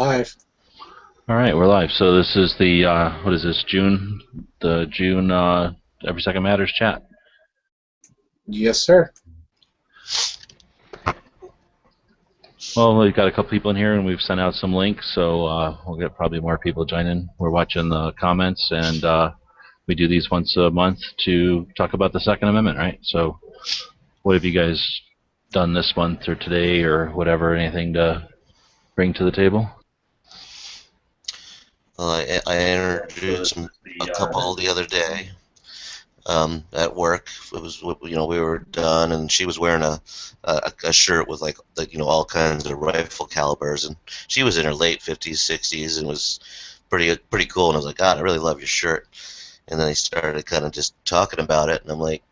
Live. All right, we're live. So this is the what is this? The June Every Second Matters chat. Yes, sir. Well, we've got a couple people in here, and we've sent out some links, so we'll get probably more people joining. We're watching the comments, and we do these once a month to talk about the Second Amendment, right? So, what have you guys done this month or today or whatever? Anything to bring to the table? I introduced a couple the other day at work. It was, we were done, and she was wearing a shirt with like all kinds of rifle calibers, and she was in her late 50s, 60s, and was pretty cool. And I was like, God, I really love your shirt. And then he started kind of just talking about it, and I'm like,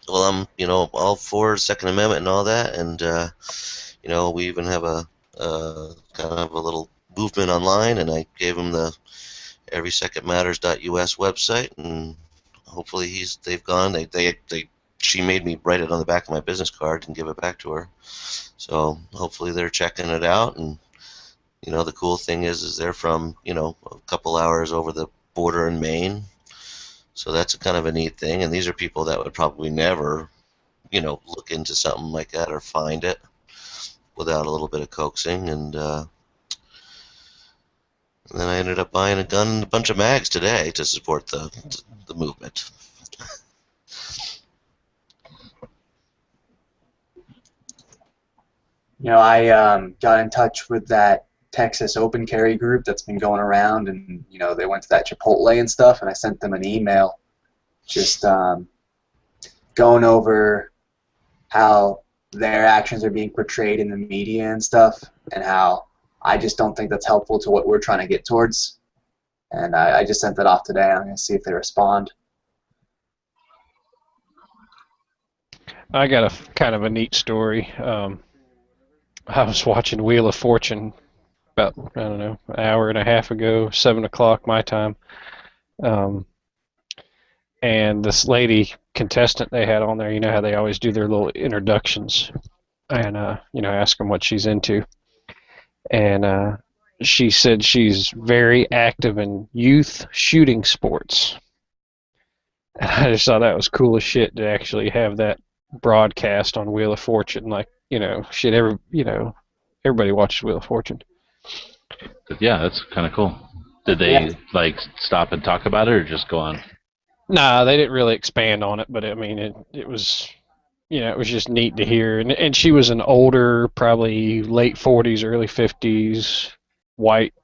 well, I'm all for Second Amendment and all that, and we even have a kind of a little movement online, and I gave him the everysecondmatters.us website, and hopefully they've gone. She made me write it on the back of my business card and give it back to her. So hopefully they're checking it out, and the cool thing is they're from a couple hours over the border in Maine. So that's a kind of a neat thing, and these are people that would probably never look into something like that or find it without a little bit of coaxing. And then I ended up buying a gun and a bunch of mags today to support the movement. I got in touch with that Texas Open Carry group that's been going around, and they went to that Chipotle and stuff, and I sent them an email just going over how their actions are being portrayed in the media and stuff, and how I just don't think that's helpful to what we're trying to get towards. And I just sent that off today. I'm going to see if they respond. I got a kind of a neat story. I was watching Wheel of Fortune about, I don't know, an hour and a half ago, 7 o'clock my time. And this lady contestant they had on there, you know how they always do their little introductions and, ask them what she's into. And she said she's very active in youth shooting sports. And I just thought that was cool as shit to actually have that broadcast on Wheel of Fortune. Like, shit, everybody watches Wheel of Fortune. But yeah, that's kind of cool. Did they stop and talk about it, or just go on? Nah, they didn't really expand on it, but I mean, it was, it was just neat to hear. And she was an older, probably late 40s, early 50s, white,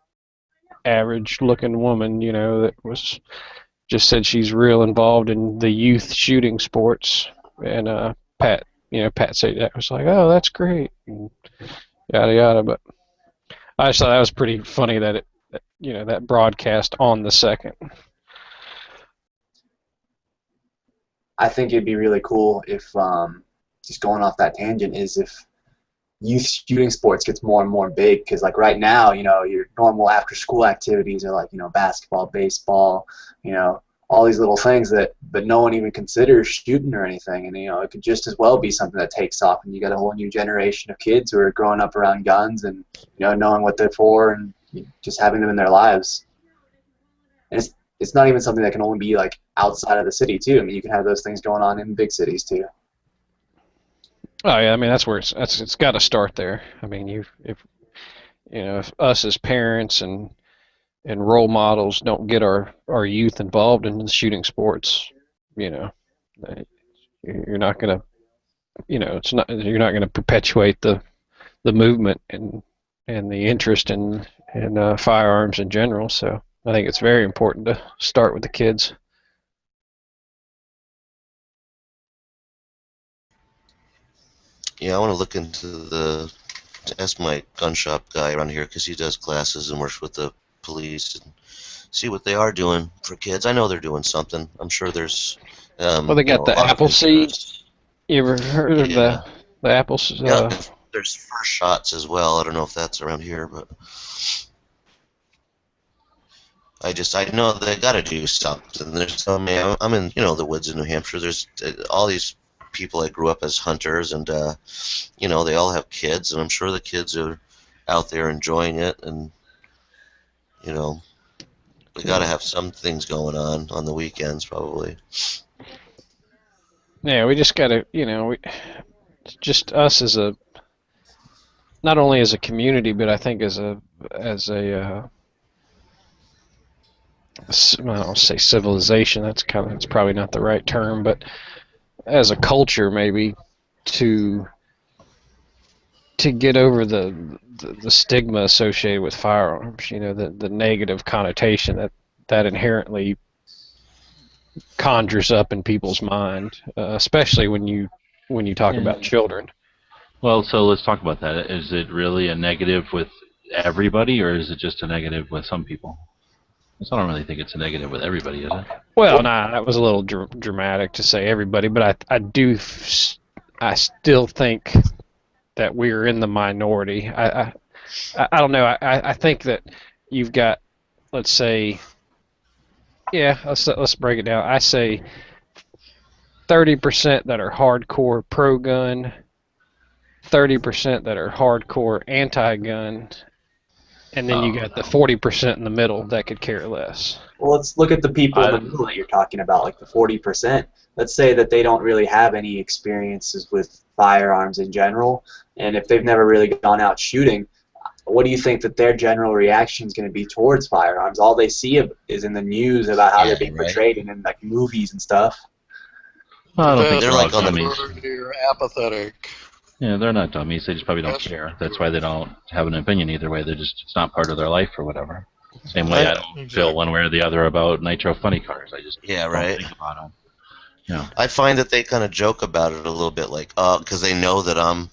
average-looking woman, that was just said she's real involved in the youth shooting sports. And Pat said that was like, oh, that's great, and yada yada. But I just thought that was pretty funny that that broadcast on the second. I think it'd be really cool if, just going off that tangent, is if youth shooting sports gets more and more big, because like right now, your normal after school activities are like, basketball, baseball, all these little things but no one even considers shooting or anything, and it could just as well be something that takes off, and you got a whole new generation of kids who are growing up around guns and knowing what they're for and just having them in their lives. And it's not even something that can only be like outside of the city too. I mean, you can have those things going on in big cities too. Oh yeah, I mean that's where it's got to start there. I mean, if us as parents and role models don't get our youth involved in the shooting sports, you're not gonna, you're not gonna perpetuate the movement and the interest in firearms in general. So I think it's very important to start with the kids. Yeah, I want to look into ask my gun shop guy around here, because he does classes and works with the police, and see what they are doing for kids. I know they're doing something. I'm sure there's well, they got the apple seeds. You ever heard of the apple? Yeah, there's first shots as well. I don't know if that's around here, but I know they got to do something. There's I'm in the woods in New Hampshire. There's all these people that grew up as hunters, and they all have kids, and I'm sure the kids are out there enjoying it, and You know, we got to have some things going on the weekends, probably. Yeah, we just gotta, just us as a, not only as a community, but I think as a I don't say civilization. That's probably not the right term, but as a culture, maybe to get over the stigma associated with firearms. The negative connotation that inherently conjures up in people's mind, especially when you talk about children. Well, so let's talk about that. Is it really a negative with everybody, or is it just a negative with some people? 'Cause I don't really think it's a negative with everybody, is it? Well, nah, that was a little dramatic to say everybody, but I still think that we're in the minority. I don't know. I think that you've got, let's say, yeah, let's break it down. I say 30% that are hardcore pro-gun, 30% that are hardcore anti-gun, and then you got the 40% in the middle that could care less. Well, let's look at the people in the middle that you're talking about, like the 40%. Let's say that they don't really have any experiences with firearms in general, and if they've never really gone out shooting, what do you think that their general reaction is going to be towards firearms? All they see is in the news about how they're being portrayed and in like movies and stuff. Well, I don't think they're like on the You're apathetic. Yeah, they're not dummies. They just probably don't care. That's why they don't have an opinion either way. It's not part of their life or whatever. Same way I don't feel one way or the other about nitro funny cars. I just don't think about them. Yeah. I find that they kind of joke about it a little bit, like, because they know that I'm,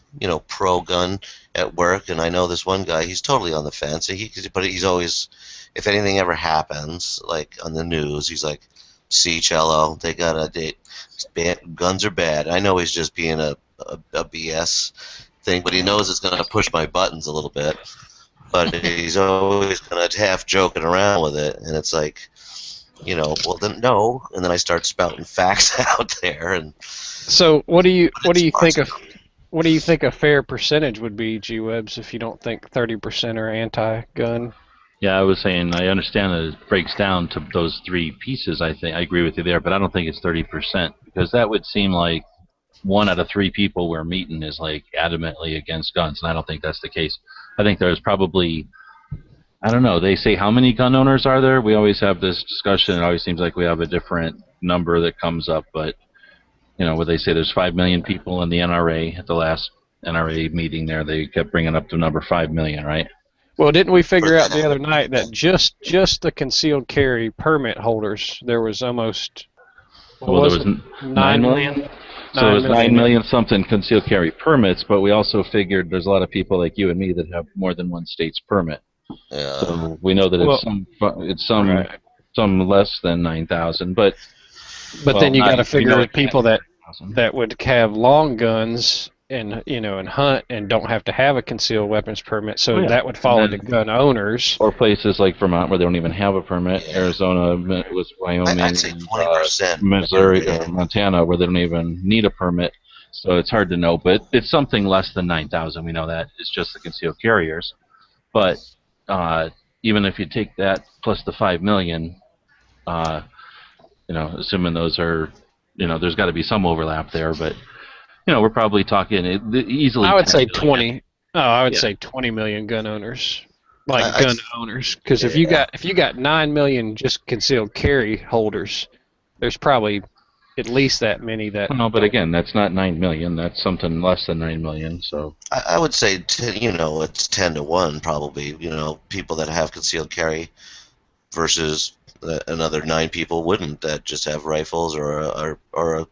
pro-gun at work, and I know this one guy, he's totally on the fence. But he's always, if anything ever happens, like on the news, he's like, "See, Cello, they got a date. Guns are bad." I know he's just being a BS thing, but he knows it's going to push my buttons a little bit. But he's always kind of half joking around with it, and it's like, well then no, and then I start spouting facts out there, and so what do you think a fair percentage would be, G-Webs, if you don't think 30% are anti-gun? Yeah, I was saying I understand that it breaks down to those three pieces. I think I agree with you there, but I don't think it's 30% because that would seem like 1 out of 3 people we're meeting is like adamantly against guns, and I don't think that's the case. I think there's probably, I don't know, they say how many gun owners are there? We always have this discussion. It always seems like we have a different number that comes up, but where they say there's 5 million people in the NRA. At the last NRA meeting there, they kept bringing up the number 5 million, right? Well, didn't we figure out the other night that just the concealed carry permit holders, there was almost, there was 9 million? So there's 9 million something concealed carry permits, but we also figured there's a lot of people like you and me that have more than one state's permit. yeah. So we know that it's some less than 9,000, but then you got to figure people that would have long guns and and hunt and don't have to have a concealed weapons permit, so that would fall into gun owners. Or places like Vermont where they don't even have a permit, Arizona, Wyoming, I'd say 20%. Missouri, or Montana where they don't even need a permit. So it's hard to know, but it's something less than 9,000. We know that it's just the concealed carriers. But even if you take that plus the 5 million, assuming those are, there's got to be some overlap there, but we're probably talking easily. I would say 20. Oh, I would say 20 million gun owners, gun owners. Because if you got 9 million just concealed carry holders, there's probably at least that many that. No, but again, that's not 9 million. That's something less than 9 million. So I would say, it's 10 to 1 probably. People that have concealed carry versus another 9 people wouldn't that just have rifles or a.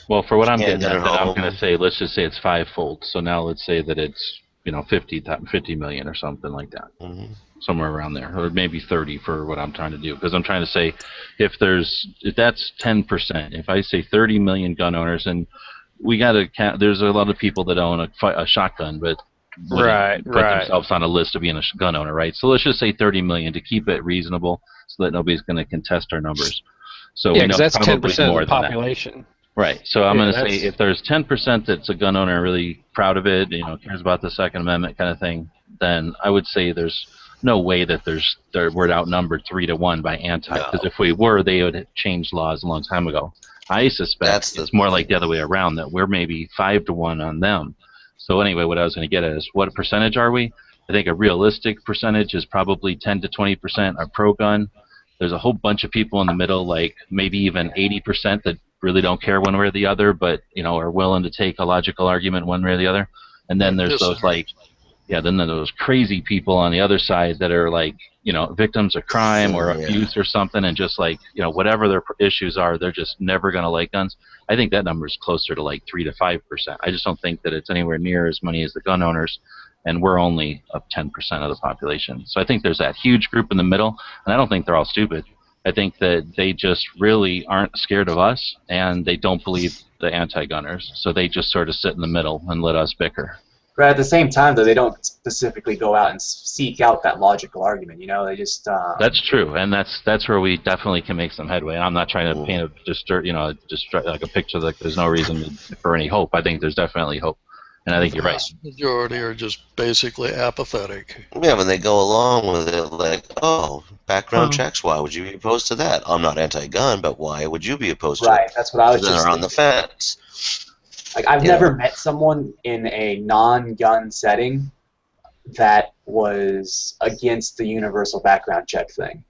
Well, for what I'm getting at, I'm going to say, let's just say it's 5-fold. So now let's say that it's 50 million or something like that, somewhere around there, or maybe 30 for what I'm trying to do. Because I'm trying to say, if that's 10%, if I say 30 million gun owners, and we got to count, there's a lot of people that own a shotgun, but put themselves on a list of being a gun owner, right? So let's just say 30 million to keep it reasonable, so that nobody's going to contest our numbers. So yeah, because that's 10% of the population. Right. So I'm going to say if there's 10% that's a gun owner really proud of it, cares about the Second Amendment kind of thing, then I would say there's no way that we're outnumbered 3-1 by anti. Because if we were, they would have changed laws a long time ago. I suspect it's more like the other way around, that we're maybe 5-1 on them. So anyway, what I was going to get at is, what percentage are we? I think a realistic percentage is probably 10 to 20% are pro-gun. There's a whole bunch of people in the middle, like maybe even 80% that really don't care one way or the other, but are willing to take a logical argument one way or the other. And then there's those then there's those crazy people on the other side that are like, victims of crime or abuse or something, and just like, whatever their issues are, they're just never going to like guns. I think that number is closer to like 3 to 5%. I just don't think that it's anywhere near as many as the gun owners, and we're only up 10% of the population. So I think there's that huge group in the middle, and I don't think they're all stupid. I think that they just really aren't scared of us, and they don't believe the anti-gunners, so they just sort of sit in the middle and let us bicker. But at the same time, though, they don't specifically go out and seek out that logical argument. They just. That's true, and that's where we definitely can make some headway. I'm not trying to paint like a picture that there's no reason for any hope. I think there's definitely hope, and I think you're right. The majority are just basically apathetic. Yeah, when they go along with it, like, oh, background checks. Why would you be opposed to that? I'm not anti-gun, but why would you be opposed to it? Right, that's what I was just. They're on the fence. Like, I've never met someone in a non-gun setting that was against the universal background check thing.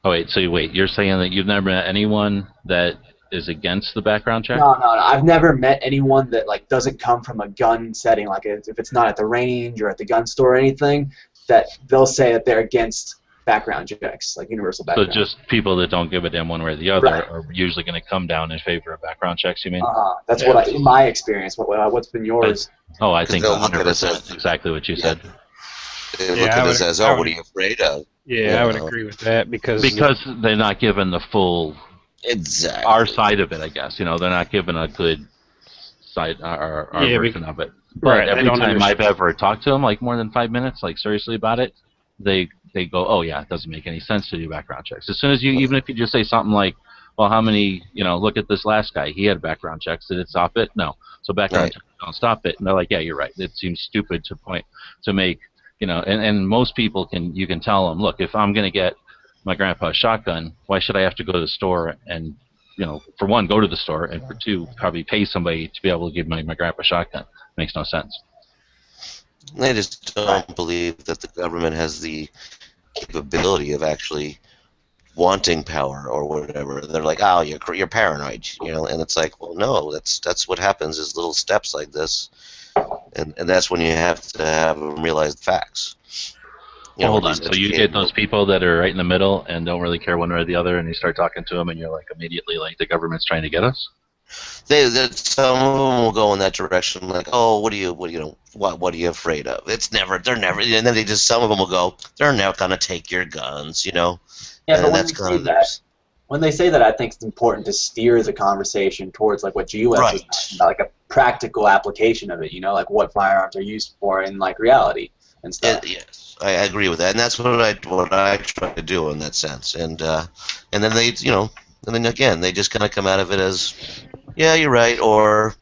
Oh, wait, you're saying that you've never met anyone that is against the background check? No. I've never met anyone that, like, doesn't come from a gun setting, like if it's not at the range or at the gun store or anything, that they'll say that they're against background checks, like universal background. So just people that don't give a damn one way or the other are usually going to come down in favor of background checks, you mean? That's what in my experience. What's been yours? I think they'll look at us as exactly what you said. They look at us as, what are you afraid of? Yeah, I would agree with that because they're not given the full our side of it, I guess. They're not given a good side, our version of it. But every time I've ever talked to them, like more than 5 minutes, like seriously about it, they go, oh yeah, it doesn't make any sense to do background checks. As soon as even if you just say something like, well, how many, look at this last guy, he had background checks, did it stop it? No. So background checks don't stop it. And they're like, yeah, you're right. It seems stupid to make, and most people you can tell them, look, if I'm going to get my grandpa's shotgun, why should I have to go to the store and, for one, go to the store, and for two, probably pay somebody to be able to give my grandpa shotgun? Makes no sense. They just don't believe that the government has the capability of actually wanting power or whatever. They're like, oh, you're paranoid, and it's like, well, no, that's what happens is little steps like this, and that's when you have to have them realize the facts. Hold on. So you get those people that are right in the middle and don't really care one way or the other, and you start talking to them, and you're like immediately like, the government's trying to get us? Some of them will go in that direction, like, oh, what are you afraid of? They're never, and then some of them will go, they're never gonna take your guns, Yeah, but when they say that, I think it's important to steer the conversation towards like what GUS was talking about, like a practical application of it, like what firearms are used for in like reality and stuff. Yes, I agree with that, and that's what I try to do in that sense, and then they, and then again, they just kind of come out of it as, yeah, you're right, or,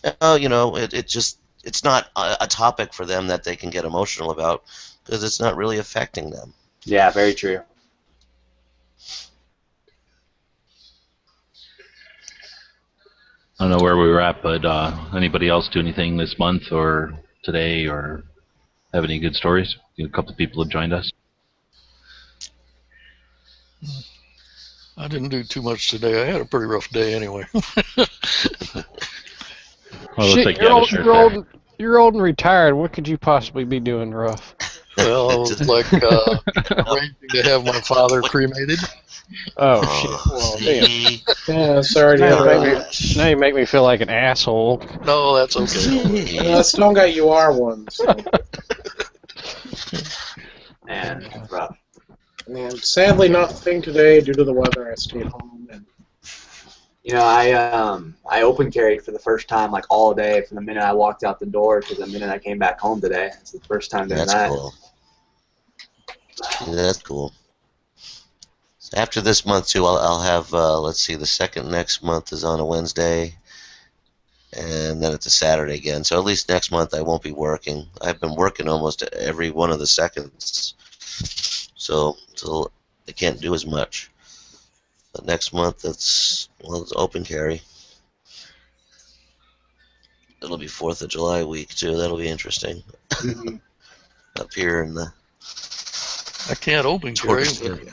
it's not a topic for them that they can get emotional about because it's not really affecting them. Yeah, very true. I don't know where we were at, but anybody else do anything this month or today or have any good stories? A couple of people have joined us. I didn't do too much today. I had a pretty rough day anyway. Well, shit, you're old and retired. What could you possibly be doing rough? Well, I was like arranging to have my father cremated. Oh shit! Well, damn. Yeah, sorry to hear that. Now you make me feel like an asshole. No, that's okay. Stone Guy, you are one. So. Man, that's rough. And sadly, nothing today due to the weather. I stayed home. And I open carried for the first time like all day from the minute I walked out the door to the minute I came back home today. It's the first time doing that. That's cool. Yeah, that's cool. So after this month too, I'll have let's see, the second next month is on a Wednesday, and then it's a Saturday again. So at least next month I won't be working. I've been working almost every one of the seconds, so I can't do as much. But next month it's open carry. It'll be 4th of July week too. That'll be interesting. Up here in the I can't open carry, tourist but area.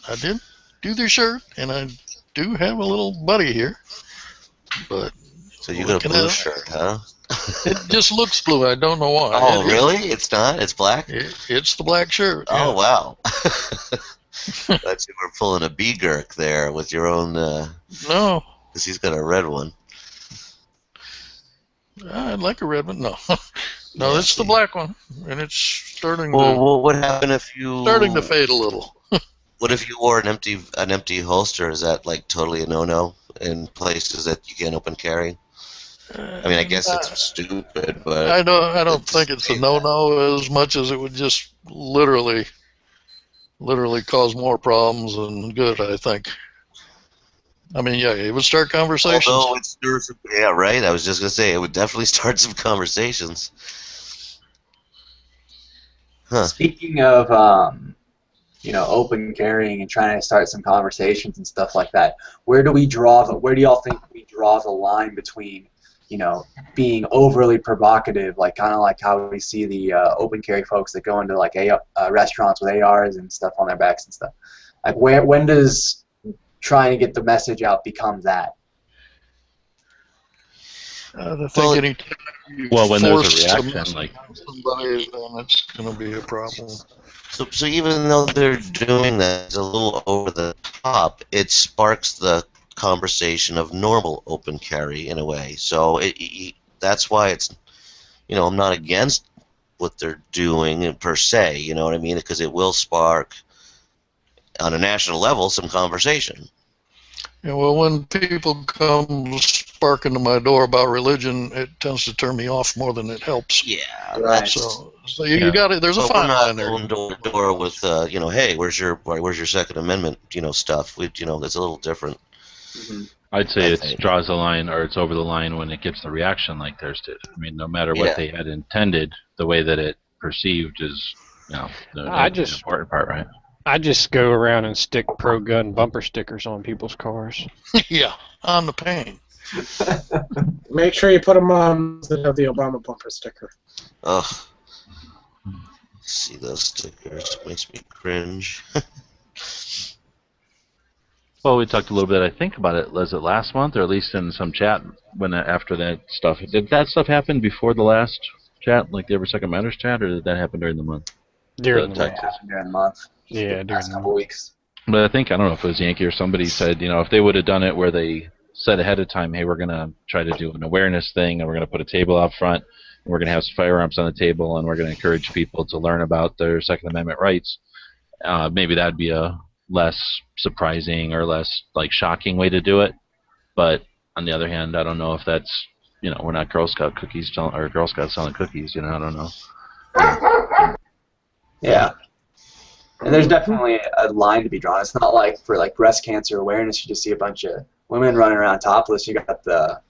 I did do their shirt, and I do have a little buddy here. But So you got a looking blue at it, shirt, huh? it just looks blue. I don't know why. Oh, really? It's not? It's black? It's the black shirt. Oh, yeah. wow. Thought you were pulling a B-Gurk there with your own, No, because he's got a red one. I'd like a red one. No, no, Yeah, it's the see. black one, and it's starting Well, to what would happen if you fade a little. What if you wore an empty holster? Is that like totally a no-no in places that you can't open carry? I mean, I guess it's stupid, but I don't think it's a no-no as much as it would just literally cause more problems than good, I think. I mean, yeah, it would start conversations. although it's yeah, right. I was just gonna say it would definitely start some conversations. Huh. Speaking of, open carrying and trying to start some conversations and stuff like that, where do y'all think we draw the line between, being overly provocative, like kind of like how we see the open carry folks that go into like restaurants with ARs and stuff on their backs and stuff? Like, when does trying to get the message out become that? I think Well, anytime you Well, when there's a force reaction, message like- on somebody, then it's going to be a problem. So even though they're doing that it's a little over the top, it sparks the conversation of normal open carry in a way. So that's why it's, I'm not against what they're doing per se. You know what I mean? Because it will spark on a national level some conversation. Yeah, well, when people come sparking to my door about religion, it tends to turn me off more than it helps. Yeah, Right. So you got it. There's a But fine we're line not there. going door to door with, hey, where's your Second Amendment, stuff. That's a little different. I'd say I it think. draws the line, or it's over the line when it gets the reaction like theirs did. I mean, no matter what Yeah. they had intended, the way that it perceived is, the important part, right? I just go around and stick pro-gun bumper stickers on people's cars. Yeah, on the paint. Make sure you put them on that have the Obama bumper sticker. Ugh. See those stickers. It makes me cringe. Well, we talked a little bit, I think, about it. Was it last month, or at least in some chat after that stuff? Did that stuff happen before the last chat, like the Every Second Matters chat, or did that happen during the month? During the Texas. month. During the month. Yeah, during Last the couple month. weeks. But I don't know if it was Yankee or somebody said, if they would have done it where they said ahead of time, hey, we're going to try to do an awareness thing, and we're going to put a table out front, and we're going to have some firearms on the table, and we're going to encourage people to learn about their Second Amendment rights, maybe that would be a less surprising or less shocking way to do it. But on the other hand, I don't know if that's, we're not Girl Scout cookies or Girl Scouts selling cookies, I don't know. Yeah. And there's definitely a line to be drawn. It's not like for breast cancer awareness, you just see a bunch of women running around topless. You got the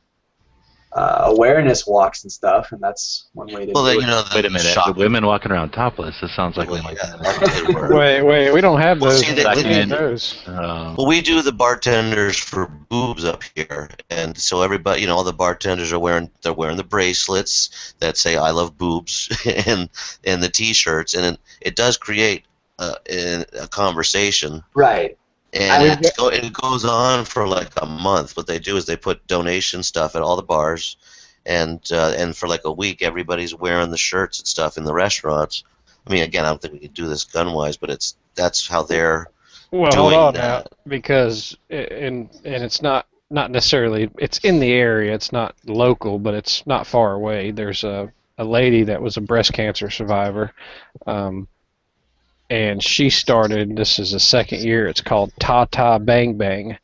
awareness walks and stuff, and that's one way to Well, do then, it. Wait a minute, shock- women walking around topless, it sounds like Well, they might yeah, that's what they were. Wait, we don't have Well, those. see, We they- need they- those. Well, we do the bartenders for boobs up here, and so everybody, all the bartenders are wearing the bracelets that say "I love boobs" and the T-shirts, and it does create a conversation. Right. And it goes on for like a month. What they do is they put donation stuff at all the bars, and for like a week, everybody's wearing the shirts and stuff in the restaurants. I mean, again, I don't think we could do this gun-wise, but that's how they're Well, doing hold on that. now, because and it's not necessarily, it's in the area. It's not local, but it's not far away. There's a lady that was a breast cancer survivor, and she started. This is the second year. It's called Ta Ta Bang Bang,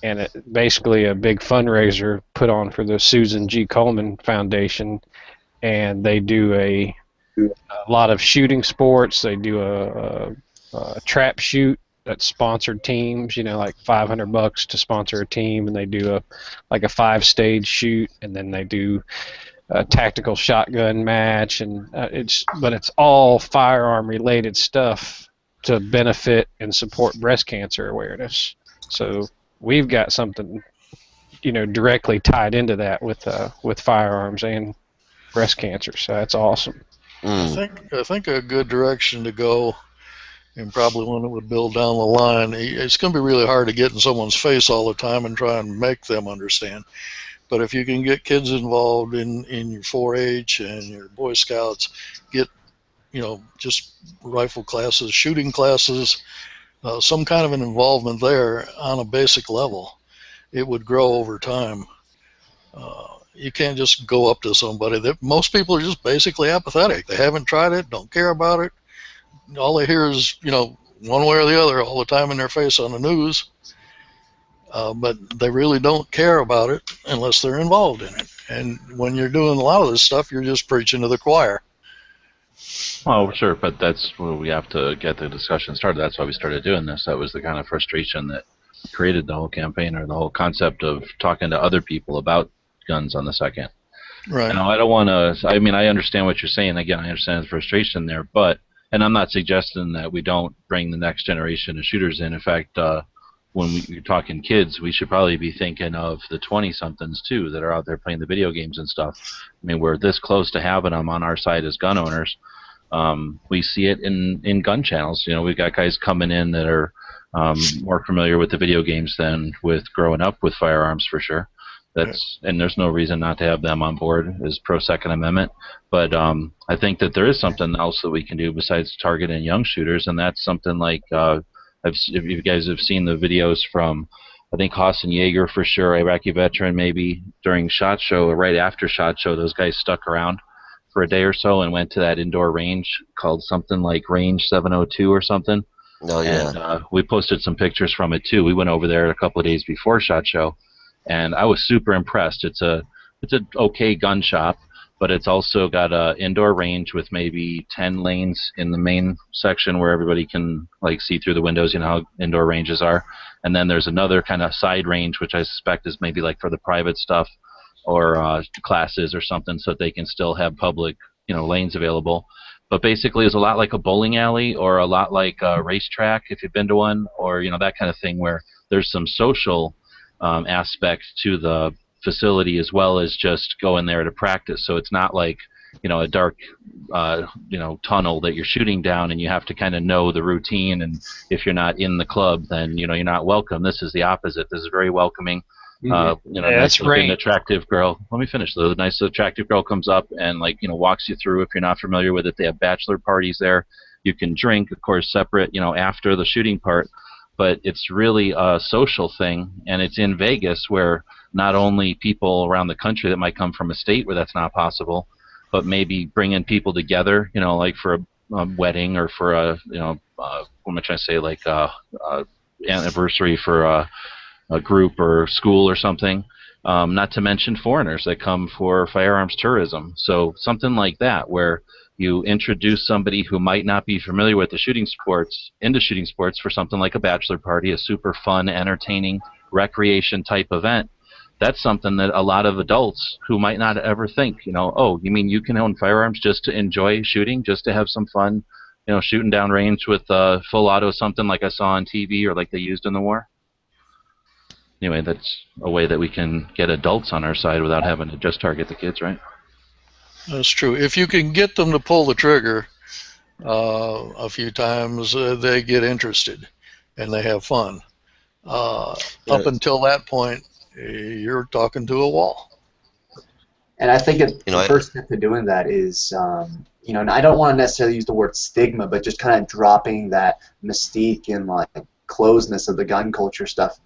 and it basically a big fundraiser put on for the Susan G. Komen Foundation, and they do a lot of shooting sports. They do a trap shoot sponsored teams, like $500 to sponsor a team, and they do a 5-stage shoot, and then they do a tactical shotgun match, and it's all firearm related stuff to benefit and support breast cancer awareness. So we've got something directly tied into that with firearms and breast cancer. So that's awesome. I think a good direction to go, and probably one that would build down the line. It's going to be really hard to get in someone's face all the time and try and make them understand. But if you can get kids involved in your 4-H and your Boy Scouts, get just rifle classes, shooting classes, some kind of an involvement there on a basic level, it would grow over time. You can't just go up to somebody. Most people are just basically apathetic. They haven't tried it, don't care about it. All they hear is, one way or the other all the time in their face on the news. But they really don't care about it unless they're involved in it. And when you're doing a lot of this stuff, you're just preaching to the choir. Well, sure, but that's where we have to get the discussion started. That's why we started doing this. That was the kind of frustration that created the whole campaign, or the whole concept of talking to other people about guns on the second. Right. I don't want to. I mean, I understand what you're saying. Again, I understand the frustration there, and I'm not suggesting that we don't bring the next generation of shooters in. In fact, when you're talking kids, we should probably be thinking of the 20-somethings too that are out there playing the video games and stuff. I mean, we're this close to having them on our side as gun owners. We see it in gun channels. We've got guys coming in that are more familiar with the video games than with growing up with firearms, for sure. And there's no reason not to have them on board as pro-Second Amendment. But I think that there is something else that we can do besides targeting young shooters, and that's something like if you guys have seen the videos from, I think, Hassan Yeager, for sure, Iraqi veteran, maybe during SHOT Show or right after SHOT Show, those guys stuck around for a day or so and went to that indoor range called something like Range 702 or something. Oh, yeah. And we posted some pictures from it too. We went over there a couple of days before SHOT Show, and I was super impressed. It's a okay gun shop, but it's also got a indoor range with maybe 10 lanes in the main section where everybody can see through the windows. You know how indoor ranges are. And then there's another kind of side range, which I suspect is maybe for the private stuff or classes or something, so that they can still have public lanes available. But basically, it's a lot like a bowling alley or a lot like a racetrack, if you've been to one, or that kind of thing, where there's some social aspect to the facility as well as just going there to practice. So it's not like a dark tunnel that you're shooting down and you have to kind of know the routine, and if you're not in the club, then you're not welcome. This is the opposite. This is very welcoming. Nice looking, attractive girl. Let me finish. The nice, attractive girl comes up and walks you through. If you're not familiar with it, they have bachelor parties there. You can drink, of course, separate, after the shooting part. But it's really a social thing, and it's in Vegas, where not only people around the country that might come from a state where that's not possible, but maybe bringing people together, for a wedding or for a, what am I trying to say, anniversary for a group or school or something. Not to mention foreigners that come for firearms tourism. So something like that, where you introduce somebody who might not be familiar with the shooting sports into shooting sports for something like a bachelor party, a super fun, entertaining, recreation type event. That's something that a lot of adults who might not ever think, oh, you mean you can own firearms just to enjoy shooting, just to have some fun, shooting down range with full auto, something like I saw on TV or like they used in the war? Anyway, that's a way that we can get adults on our side without having to just target the kids, right? That's true. If you can get them to pull the trigger a few times, they get interested and they have fun. Up until that point, you're talking to a wall. And I think the first step to doing that is, and I don't want to necessarily use the word stigma, but just kind of dropping that mystique and closeness of the gun culture stuff.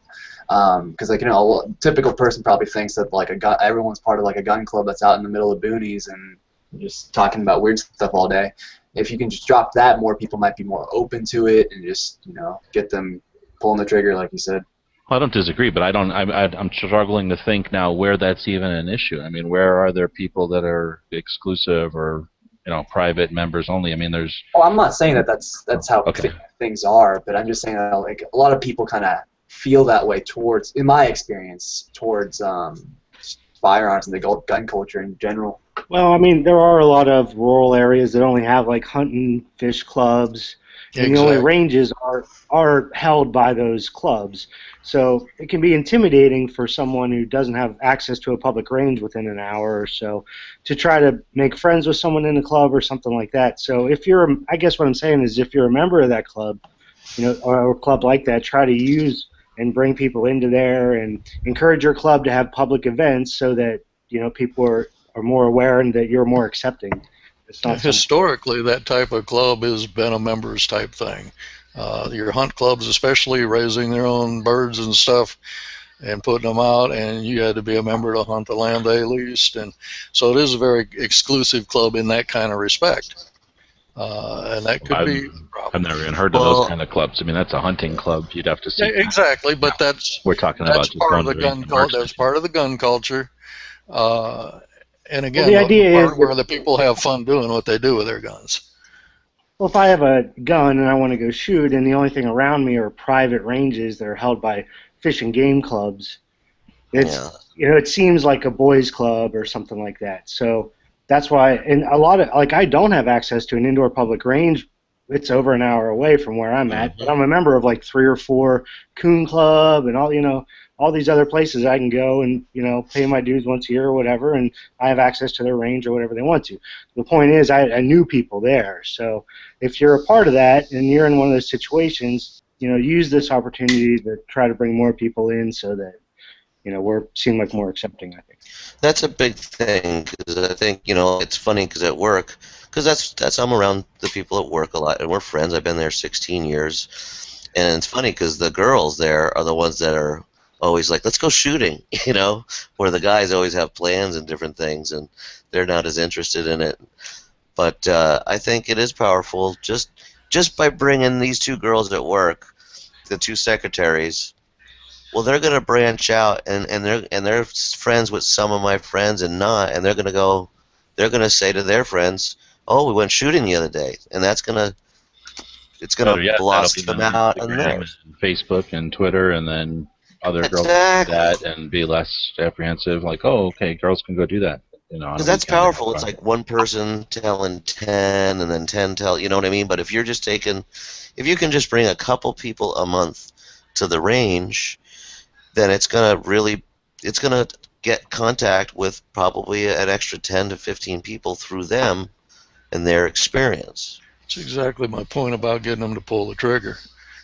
Because a typical person probably thinks that everyone's part of a gun club that's out in the middle of boonies and just talking about weird stuff all day. If you can just drop that, more people might be more open to it and just get them pulling the trigger, like you said. Well, I don't disagree, but I'm struggling to think now where that's even an issue. I mean, where are there people that are exclusive or private members only. I mean, there's. Oh, I'm not saying that that's how Okay. things are, but I'm just saying that like a lot of people kind of feel that way towards, in my experience, towards firearms and the gun culture in general. Well, I mean, there are a lot of rural areas that only have like hunt and fish clubs, and the only Exactly. ranges are held by those clubs. So it can be intimidating for someone who doesn't have access to a public range within an hour or so to try to make friends with someone in a club or something like that. So if you're, I guess what I'm saying is if you're a member of that club, or a club like that, try to use and bring people into there and encourage your club to have public events so that people are more aware and that you're more accepting. It's not Historically, that type of club has been a members type thing. Your hunt clubs, especially raising their own birds and stuff and putting them out, and you had to be a member to hunt the land they leased, and so it is a very exclusive club in that kind of respect. And that could be a problem. I've never even heard of those kind of clubs. I mean, that's a hunting club. You'd have to see. Exactly, but We're talking about just part of the going to gun culture. That's part of the gun culture. And again, the idea is where the people have fun doing what they do with their guns. Well, if I have a gun and I want to go shoot, and the only thing around me are private ranges that are held by fish and game clubs, it seems like a boys' club or something like that. So that's why, and a lot of I don't have access to an indoor public range. It's over an hour away from where I'm at, but I'm a member of like 3 or 4 coon club and all these other places I can go and pay my dues once a year or whatever, and I have access to their range or whatever they want to. The point is, I knew people there, so if you're a part of that and you're in one of those situations, use this opportunity to try to bring more people in so that we're seen like more accepting. I think That's a big thing, because I think it's funny because at work, because that's I'm around the people at work a lot, and we're friends. I've been there 16 years, and it's funny because the girls there are the ones that are always like, let's go shooting, where the guys always have plans and different things, and they're not as interested in it. But I think it is powerful just by bringing these 2 girls at work, the 2 secretaries. Well, they're going to branch out, and they're friends with some of my friends and not, and they're going to say to their friends, oh, we went shooting the other day, and it's going to blossom them out on there. Facebook and Twitter, and then other girls do that and be less apprehensive, like, oh, okay, girls can go do that. Because that's powerful. It's like one person telling 10, and then 10 tell, you know what I mean? But if you're just if you can just bring a couple people a month to the range, then it's going to get contact with probably an extra 10 to 15 people through them and their experience. That's exactly my point about getting them to pull the trigger.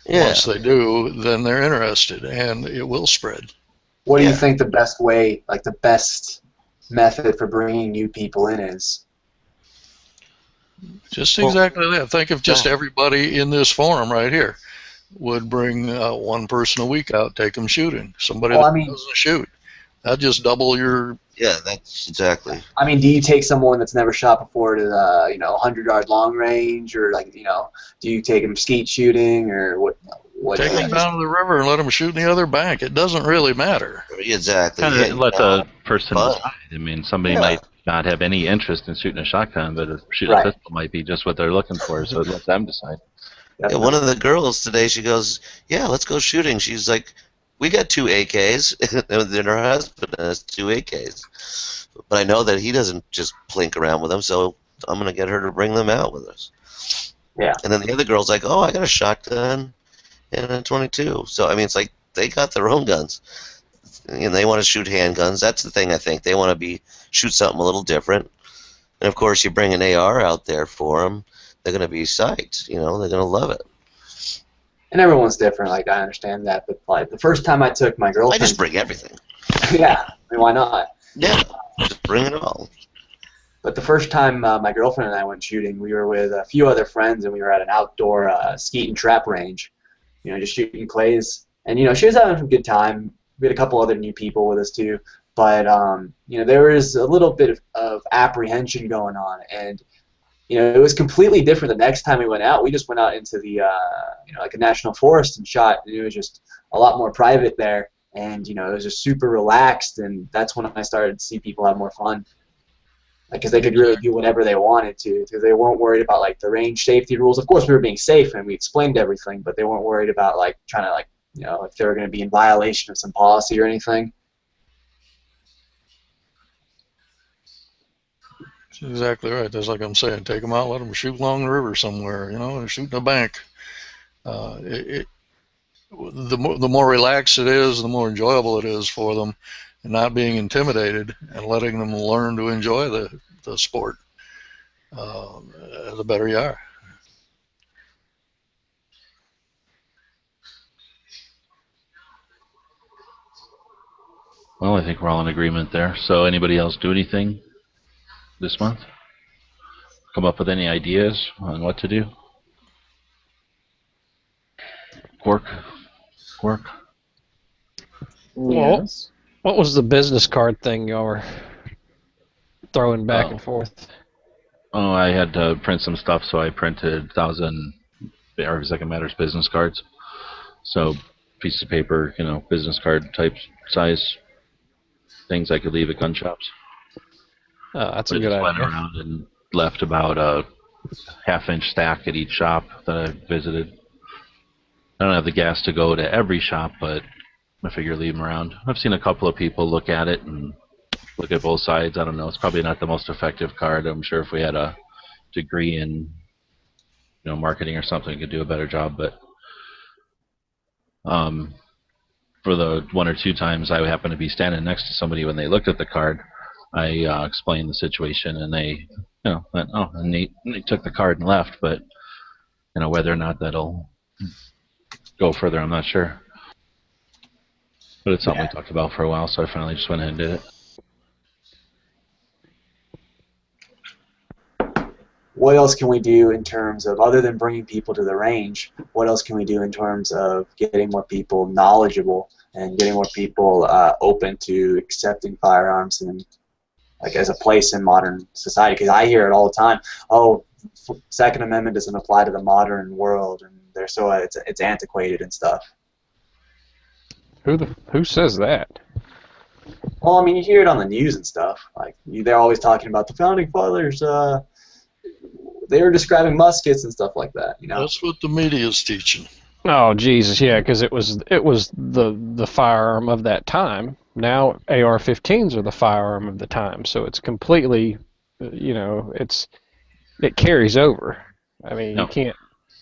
Yeah. Once they do, then they're interested, and it will spread. What do you think the best way, like the best method for bringing new people in is? Just exactly that. Think if just everybody in this forum right here would bring 1 person a week out, take them shooting. Somebody doesn't shoot. That'd just double your... Yeah, that's exactly. I mean, do you take someone that's never shot before to the 100-yard long range, or do you take them skeet shooting, or what? Take them down to the river and let them shoot in the other bank. It doesn't really matter. Exactly. Let the person decide. I mean, somebody might not have any interest in shooting a shotgun, but shooting a pistol might be just what they're looking for, so let them decide. Yeah, one of the girls today, she goes, yeah, let's go shooting. She's like, we got 2 AKs, and then her husband has 2 AKs. But I know that he doesn't just plink around with them, so I'm going to get her to bring them out with us. Yeah. And then the other girl's like, oh, I got a shotgun and a 22. So, I mean, it's like they got their own guns. And they want to shoot handguns. That's the thing, I think. They want to shoot something a little different. And, of course, you bring an AR out there for them, they're going to be psyched. They're going to love it. And everyone's different, I understand that, but the first time I took my girlfriend... I just bring everything. Yeah, I mean, why not? Yeah, just bring it all. But the first time my girlfriend and I went shooting, we were with a few other friends, and we were at an outdoor skeet and trap range, just shooting clays. And, she was having a good time. We had a couple other new people with us, too. But, there was a little bit of apprehension going on, and it was completely different the next time we went out. We just went out into the, like a national forest and shot. And it was just a lot more private there. And, it was just super relaxed. And that's when I started to see people have more fun. because they could really do whatever they wanted to, because they weren't worried about like the range safety rules. Of course, we were being safe and we explained everything, but they weren't worried about like trying to like if they were going to be in violation of some policy or anything. That's exactly right. That's like I'm saying. Take them out, let them shoot along the river somewhere, and shoot in a bank. The more relaxed it is, the more enjoyable it is for them, and not being intimidated and letting them learn to enjoy the sport, the better you are. Well, I think we're all in agreement there. So anybody else do anything this month? Come up with any ideas on what to do? Work? Yes. What was the business card thing y'all were throwing back and forth? Oh, I had to print some stuff, so I printed 1,000 Every Second Matters business cards. So, piece of paper, business card type size things I could leave at gun shops. Oh, that's a good idea. Went around and left about a half-inch stack at each shop that I visited. I don't have the gas to go to every shop, but I figure leave them around. I've seen a couple of people look at it and look at both sides. I don't know. It's probably not the most effective card. I'm sure if we had a degree in marketing or something, we could do a better job. But for the 1 or 2 times I happened to be standing next to somebody when they looked at the card, I explained the situation, and they went, oh, and they took the card and left. But whether or not that'll go further, I'm not sure. But it's something we talked about for a while, so I finally just went ahead and did it. What else can we do in terms of, other than bringing people to the range, what else can we do in terms of getting more people knowledgeable and getting more people open to accepting firearms and like as a place in modern society? Because I hear it all the time. Oh, Second Amendment doesn't apply to the modern world, and they're so it's antiquated and stuff. Who says that? Well, I mean, you hear it on the news and stuff. Like they're always talking about the founding fathers. They were describing muskets and stuff like that. That's what the media is teaching. Oh Jesus, yeah, because it was the firearm of that time. Now AR-15s are the firearm of the time, so it's completely, it carries over. I mean, you can't.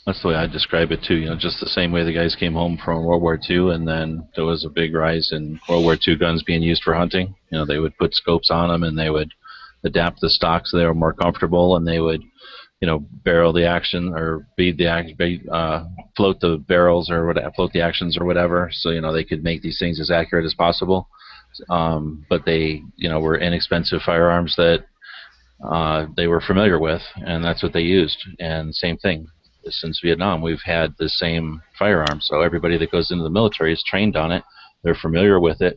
That's the way I describe it too. Just the same way the guys came home from World War II, and then there was a big rise in World War II guns being used for hunting. They would put scopes on them, and they would adapt the stock so they were more comfortable, and they would, barrel the action or float the barrels or float the actions or whatever, so they could make these things as accurate as possible. But they, were inexpensive firearms that they were familiar with, and that's what they used. And same thing. Since Vietnam, we've had the same firearm. So everybody that goes into the military is trained on it. They're familiar with it.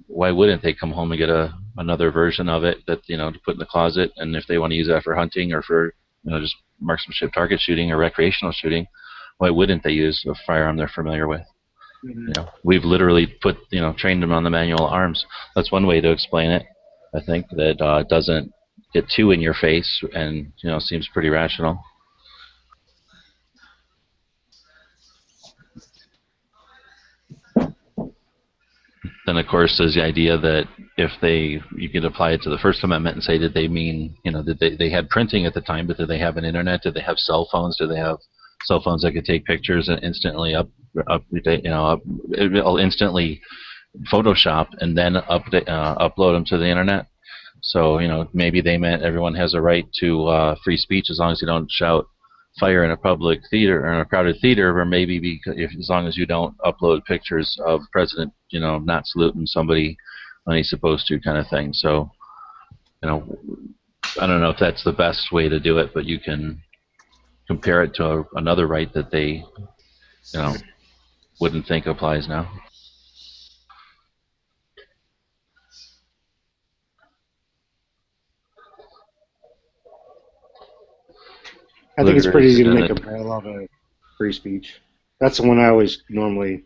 Why wouldn't they come home and get another version of it that to put in the closet? And if they want to use that for hunting or for just marksmanship target shooting or recreational shooting, why wouldn't they use a firearm they're familiar with? Mm-hmm. We've literally trained them on the manual arms. That's one way to explain it. I think that doesn't get too in your face and seems pretty rational. Then, of course, there's the idea that if you could apply it to the First Amendment and say, did they mean, that they had printing at the time, but did they have an internet? Did they have cell phones? Did they have cell phones that could take pictures and instantly it'll instantly Photoshop and then upload them to the internet? So, maybe they meant everyone has a right to free speech as long as you don't shout fire in a public theater or in a crowded theater, or maybe as long as you don't upload pictures of President, not saluting somebody when he's supposed to, kind of thing. So, I don't know if that's the best way to do it, but you can compare it to another right that they, wouldn't think applies now. I think it's pretty easy to make a parallel to free speech. That's the one I always normally.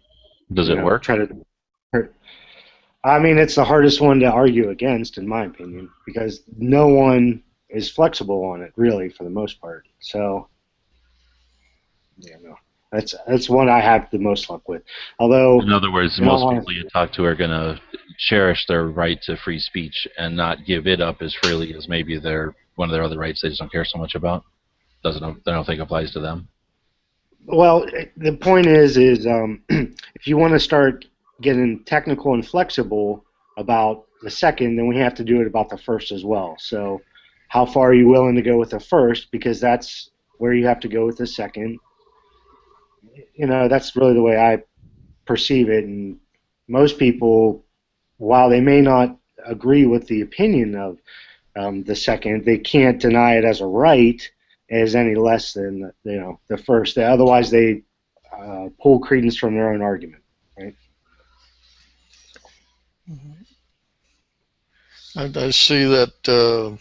Does it work? Try to. I mean, it's the hardest one to argue against, in my opinion, because no one is flexible on it, really, for the most part. So, yeah, no, that's one I have the most luck with. Although, in other words, most people you talk to are going to cherish their right to free speech and not give it up as freely as maybe one of their other rights they just don't care so much about. They don't think applies to them. Well, the point is if you want to start getting technical and flexible about the second, then we have to do it about the first as well. So, how far are you willing to go with the first? Because that's where you have to go with the second. You know, that's really the way I perceive it. And most people, while they may not agree with the opinion of the second, they can't deny it as a right as any less than the first. Otherwise, they pull credence from their own argument, right? I see that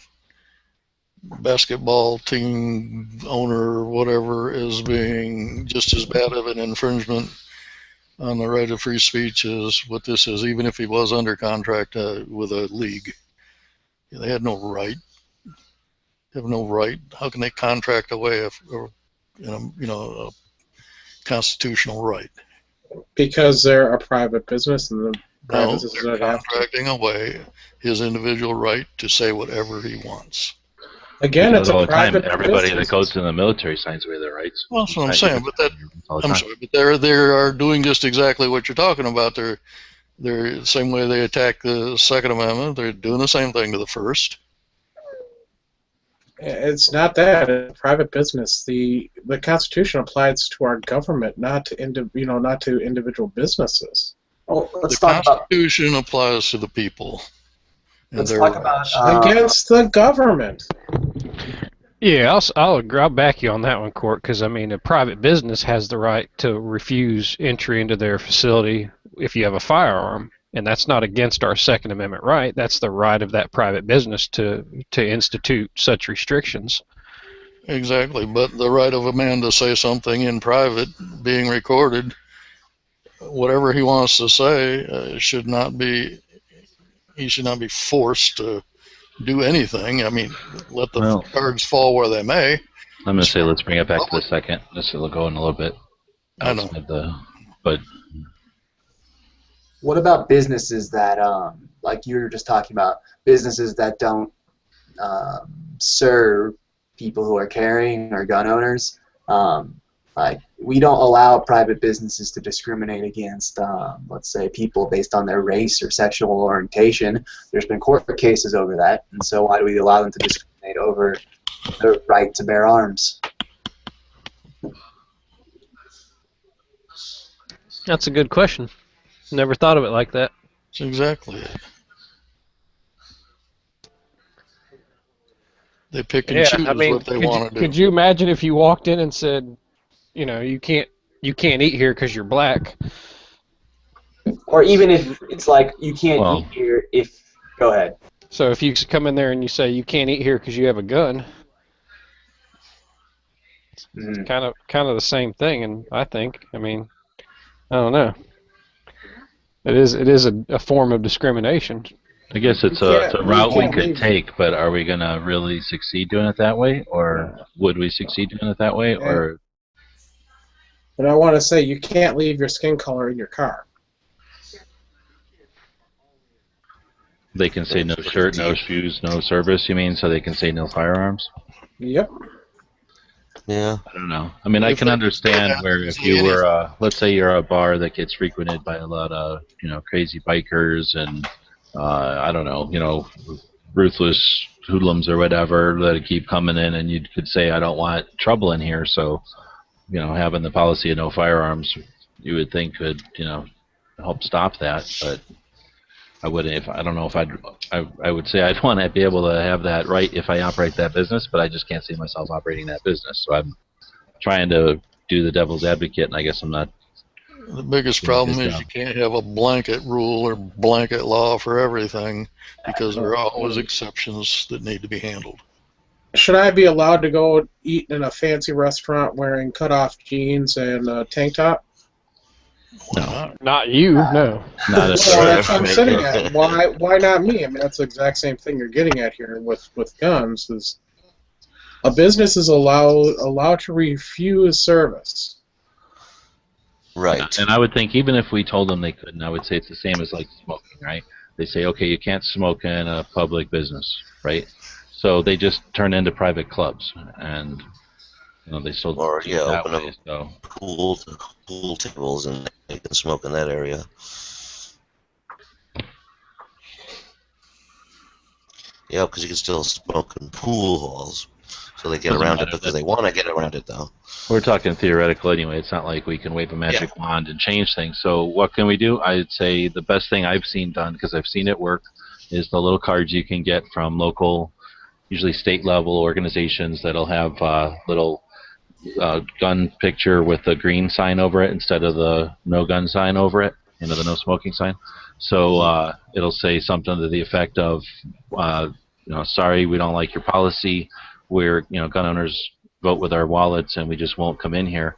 basketball team owner or whatever is being just as bad of an infringement on the right of free speech as what this is, even if he was under contract with a league. They had no right. They have no right. How can they contract away a constitutional right? Because they're a private business, and the private No, businesses they're don't have to. contracting away his individual right to say whatever he wants. Again, it's all a the time, private everybody business. that goes in the military signs away their rights. Well, that's what I'm saying. But All the I'm time. sorry, but they are doing just exactly what you're talking about. They're the same way they attack the Second Amendment. They're doing the same thing to the First. It's not that. It's a private business. The Constitution applies to our government, not to individual businesses. Oh, let's The talk about. Constitution applies to the people. And Let's their talk rights. about. Against the government. Yeah, I'll back you on that one, Court, because I mean, a private business has the right to refuse entry into their facility if you have a firearm, and that's not against our Second Amendment right. That's the right of that private business to institute such restrictions. Exactly, but the right of a man to say something in private, being recorded, whatever he wants to say, should not be. He should not be forced to do anything. I mean, let the cards fall where they may. I'm going to say let's bring it back to the second. Let's go in a little bit. I know. But What about businesses that, like you were just talking about, businesses that don't serve people who are carrying or gun owners? Like, we don't allow private businesses to discriminate against, let's say, people based on their race or sexual orientation. There's been court cases over that, and so why do we allow them to discriminate over their right to bear arms? That's a good question. Never thought of it like that. That's exactly it. They pick and choose what they want to do. Could you imagine if you walked in and said, you can't eat here because you're black? Or even if it's like you can't eat here if. Go ahead. So if you come in there and you say you can't eat here because you have a gun, it's kind of the same thing, and I think. I mean, I don't know. It is a form of discrimination. I guess it's a route we could take, but are we going to really succeed doing it that way, or would we succeed doing it that way, or? And I want to say you can't leave your skin color in your car. They can say no shirt, no shoes, no service, you mean, so they can say no firearms? Yep. Yeah. I don't know. I mean, I can understand where if you were, let's say you're a bar that gets frequented by a lot of, crazy bikers and, I don't know, ruthless hoodlums or whatever that keep coming in, and you could say, I don't want trouble in here, so, having the policy of no firearms, you would think could, help stop that, but I wouldn't. I don't know if I would say I'd want to be able to have that right if I operate that business, but I just can't see myself operating that business. So I'm trying to do the devil's advocate, and I guess I'm not. The biggest problem is you can't have a blanket rule or blanket law for everything, because there are always exceptions that need to be handled. Should I be allowed to go eat in a fancy restaurant wearing cut-off jeans and a tank top? No, Not you, no. not at Well, that's what I'm sitting at. Why not me? I mean, that's the exact same thing you're getting at here with guns. Is a business is allowed to refuse service. Right. And I would think even if we told them they couldn't, I would say it's the same as like smoking, right? They say, okay, you can't smoke in a public business, right? So they just turn into private clubs, and they still Or do it that open way. up So pool tables and they can smoke in that area. Yeah, because you can still smoke in pool halls, so they get Doesn't around it matter. because they want to get around it, though. we're talking theoretical anyway. It's not like we can wave a magic wand and change things. So what can we do? I'd say the best thing I've seen done, because I've seen it work, is the little cards you can get from local, usually state-level organizations that'll have little gun picture with a green sign over it instead of the no gun sign over it, the no smoking sign. So it'll say something to the effect of, sorry, we don't like your policy. We're, gun owners vote with our wallets, and we just won't come in here.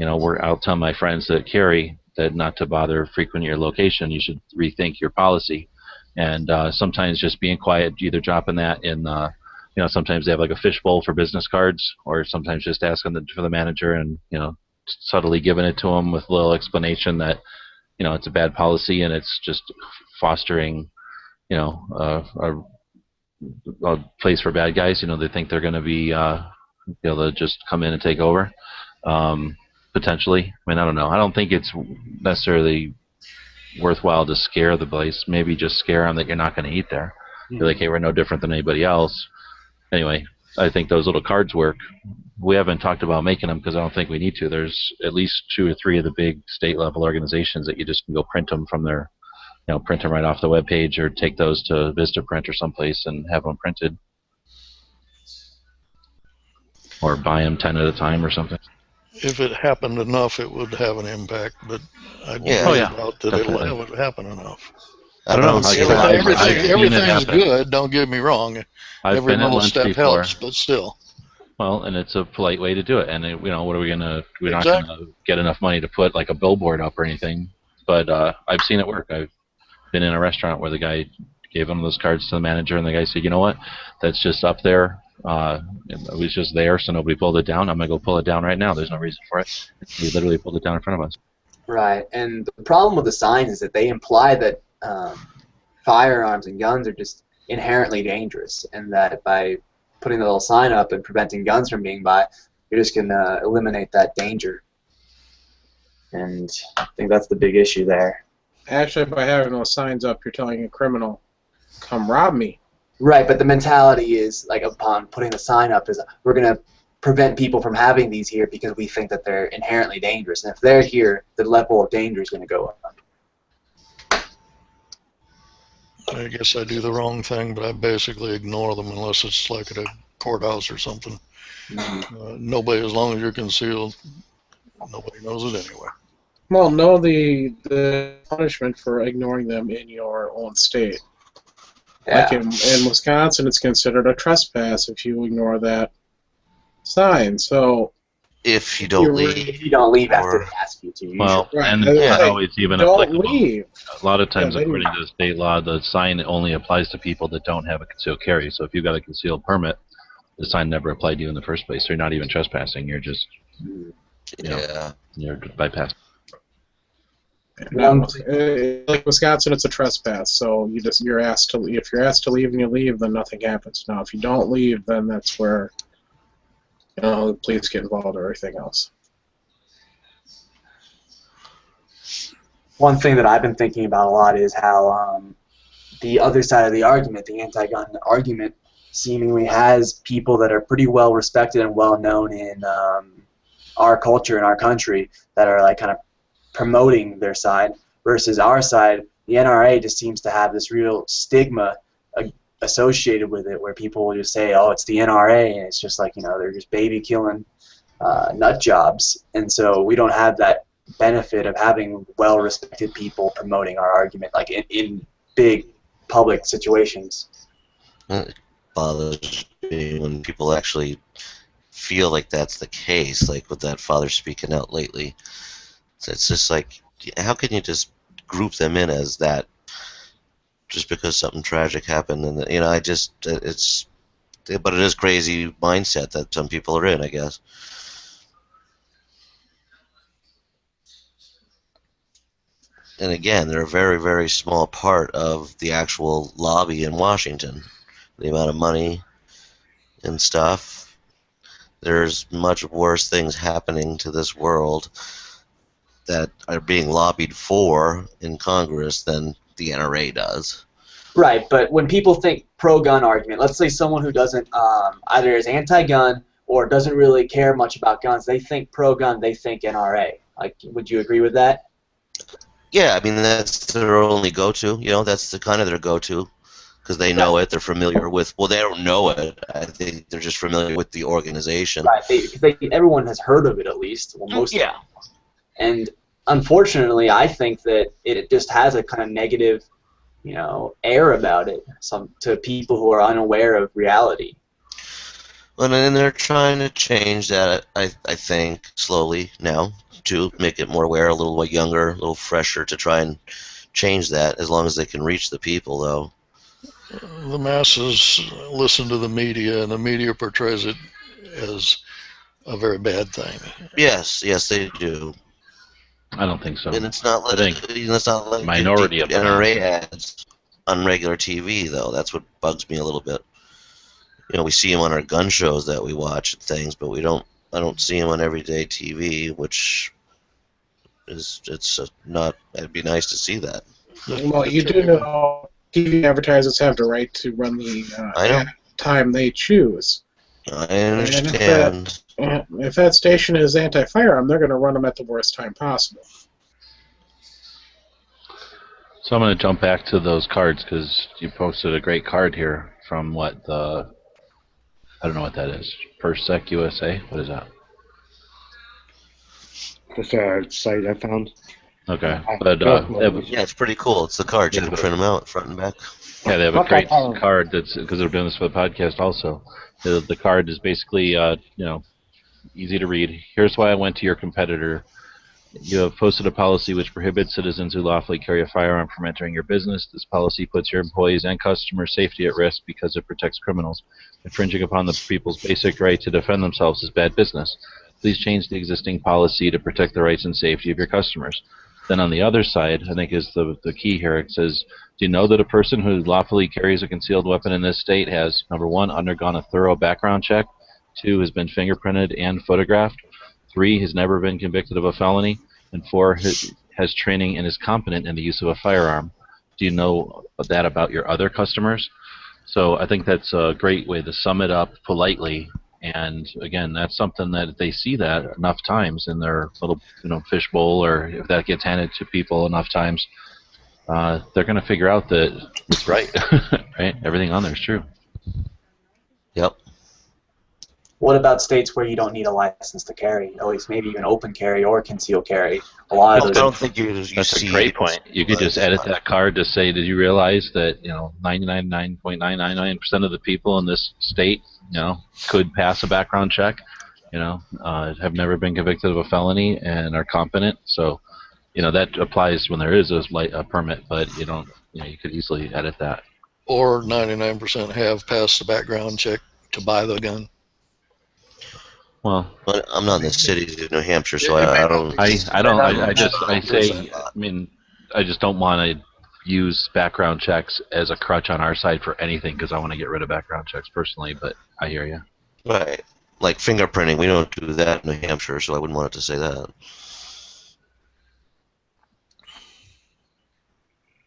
I'll tell my friends that carry that not to bother frequent your location. You should rethink your policy. And sometimes just being quiet, either dropping that in, sometimes they have like a fishbowl for business cards, or sometimes just asking for the manager and, subtly giving it to them with a little explanation that, it's a bad policy and it's just fostering, a place for bad guys. They think they're going to be, they'll just come in and take over, potentially. I mean, I don't know. I don't think it's necessarily worthwhile to scare the place. Maybe just scare them that you're not going to eat there. Be like, hey, we're no different than anybody else. Anyway, I think those little cards work. We haven't talked about making them because I don't think we need to. There's at least 2 or 3 of the big state-level organizations that you just can go print them from their, print them right off the web page, or take those to Vistaprint or someplace and have them printed. Or buy them 10 at a time or something. If it happened enough, it would have an impact, but I doubt that it'll have it happen enough. I don't know. Everything's good, don't get me wrong. Every little step helps, but still. Well, and it's a polite way to do it. And, what are we going to... We're not going to get enough money to put, like, a billboard up or anything. But I've seen it work. I've been in a restaurant where the guy gave one of those cards to the manager, and the guy said, you know what? That's just up there. It was just there, so nobody pulled it down. I'm going to go pull it down right now. There's no reason for it. He literally pulled it down in front of us. Right. And the problem with the signs is that they imply that firearms and guns are just inherently dangerous, and that by putting the little sign up and preventing guns from being by, you're just going to eliminate that danger. And I think that's the big issue there. Actually, by having those signs up, you're telling a criminal, come rob me. Right, but the mentality is, like, upon putting the sign up, is we're going to prevent people from having these here because we think that they're inherently dangerous. And if they're here, the level of danger is going to go up. I guess I do the wrong thing, but I basically ignore them unless it's like at a courthouse or something. Nobody, as long as you're concealed, nobody knows it anyway. Well, know the punishment for ignoring them in your own state. Yeah. Like in Wisconsin, it's considered a trespass if you ignore that sign. So if you don't leave. If you don't leave after they ask you to. Well, Right. and it's not always even don't applicable. leave. A lot of times, Yeah, according to state law, the sign only applies to people that don't have a concealed carry. So if you've got a concealed permit, the sign never applied to you in the first place. So you're not even trespassing. You're just, you're bypassing. Like Wisconsin, it's a trespass. So you're asked to. If you're asked to leave and you leave, then nothing happens. Now, if you don't leave, then that's where the police get involved or everything else. One thing that I've been thinking about a lot is how the other side of the argument, the anti-gun argument, seemingly has people that are pretty well respected and well known in our culture and our country that are like kind of promoting their side, versus our side. The NRA just seems to have this real stigma associated with it, where people will just say, "Oh, it's the NRA," and it's just like, they're just baby killing nut jobs, and so we don't have that benefit of having well-respected people promoting our argument, like in big public situations. It bothers me when people actually feel like that's the case, like with that father speaking out lately. So it's just like, how can you just group them in as that just because something tragic happened? And but it is crazy mindset that some people are in, I guess. And again, they're a very, very small part of the actual lobby in Washington. The amount of money and stuff. There's much worse things happening to this world that are being lobbied for in Congress than the NRA does. Right, but when people think pro-gun argument, let's say someone who doesn't either is anti-gun or doesn't really care much about guns, they think pro-gun, they think NRA. Like, would you agree with that? Yeah, I mean, that's their only go-to. That's the kind of their go-to because they know it. They're familiar with. Well, they don't know it. I think they're just familiar with the organization. Right. Everyone has heard of it at least. Well, most. Yeah. And unfortunately, I think that it just has a kind of negative, air about it. To people who are unaware of reality. Well, and they're trying to change that. I think slowly now, to make it more aware, a little younger, a little fresher, to try and change that as long as they can reach the people, though. The masses listen to the media, and the media portrays it as a very bad thing. Yes, they do. I don't think so. And it's not like minority of NRA ads on regular TV, though. That's what bugs me a little bit. We see them on our gun shows that we watch and things, but I don't see them on everyday TV, which it'd be nice to see that. Well, you do know TV advertisers have the right to run the time they choose. I understand. And if that station is anti-firearm, they're going to run them at the worst time possible. So I'm going to jump back to those cards because you posted a great card here from I don't know what that is. Persec USA? What is that? That's a site I found. Okay. But yeah, it's pretty cool. It's the card. You can print them out front and back. Yeah, they have a great card that's because they're doing this for the podcast also. The card is basically easy to read. Here's why I went to your competitor. You have posted a policy which prohibits citizens who lawfully carry a firearm from entering your business. This policy puts your employees' and customers' safety at risk because it protects criminals. Infringing upon the people's basic right to defend themselves is bad business. Please change the existing policy to protect the rights and safety of your customers. Then on the other side, I think is the key here, it says, do you know that a person who lawfully carries a concealed weapon in this state has, number 1, undergone a thorough background check, 2, has been fingerprinted and photographed, 3, has never been convicted of a felony, and 4, has training and is competent in the use of a firearm. Do you know that about your other customers? So I think that's a great way to sum it up politely. And again, that's something that if they see that enough times in their little fishbowl, or if that gets handed to people enough times, they're going to figure out that it's right. Right? Everything on there is true. Yep. What about states where you don't need a license to carry? At least maybe even open carry or conceal carry. A lot of those. I don't think you That's see a great point. You could just edit that card to say, did you realize that 99.999% of the people in this state could pass a background check, have never been convicted of a felony and are competent. So, that applies when there is a permit, but you could easily edit that. Or 99% have passed the background check to buy the gun. Well, but I'm not in the city of New Hampshire, so I don't. I just don't want to use background checks as a crutch on our side for anything because I want to get rid of background checks personally. But I hear you. Right, like fingerprinting, we don't do that in New Hampshire, so I wouldn't want it to say that.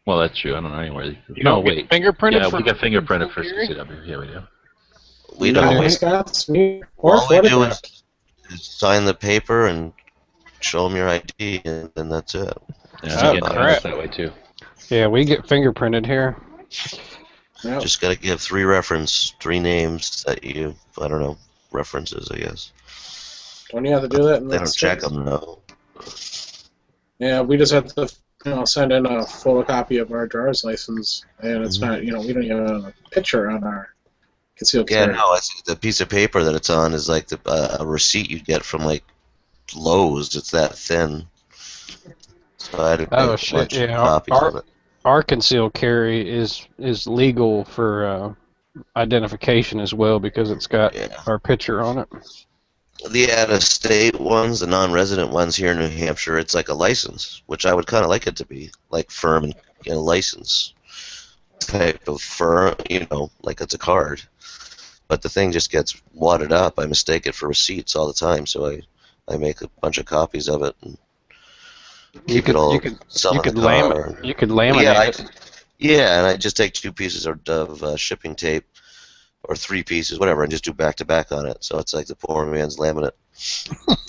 Well, that's true. I don't know anywhere. Wait. Fingerprinted? Yeah, we get fingerprinted for CCW. Yeah, we do. We don't. All we do is sign the paper and show them your ID, and then that's it. Yeah, get that way too. Yeah, we get fingerprinted here. Yep. Just got to give 3 names that you, references, I guess. Don't you have to do that? They don't check them, no. Yeah, we just have to send in a photocopy of our driver's license, and it's not, we don't even have a picture on our concealed carry. Yeah, no, the piece of paper that it's on is like a receipt you get from like Lowe's. It's that thin. So I didn't Oh make shit! much Yeah, copies of it. our concealed carry is legal for identification as well because it's got Yeah. our picture on it. The out-of-state ones, the non-resident ones here in New Hampshire, it's like a license, which I would kind of like it to be, like firm and license type of firm, like it's a card. But the thing just gets wadded up. I mistake it for receipts all the time, so I make a bunch of copies of it and keep it all some in the car. You could laminate it. Yeah, and I just take 2 pieces of shipping tape, or 3 pieces, whatever, and just do back-to-back on it. So it's like the poor man's laminate.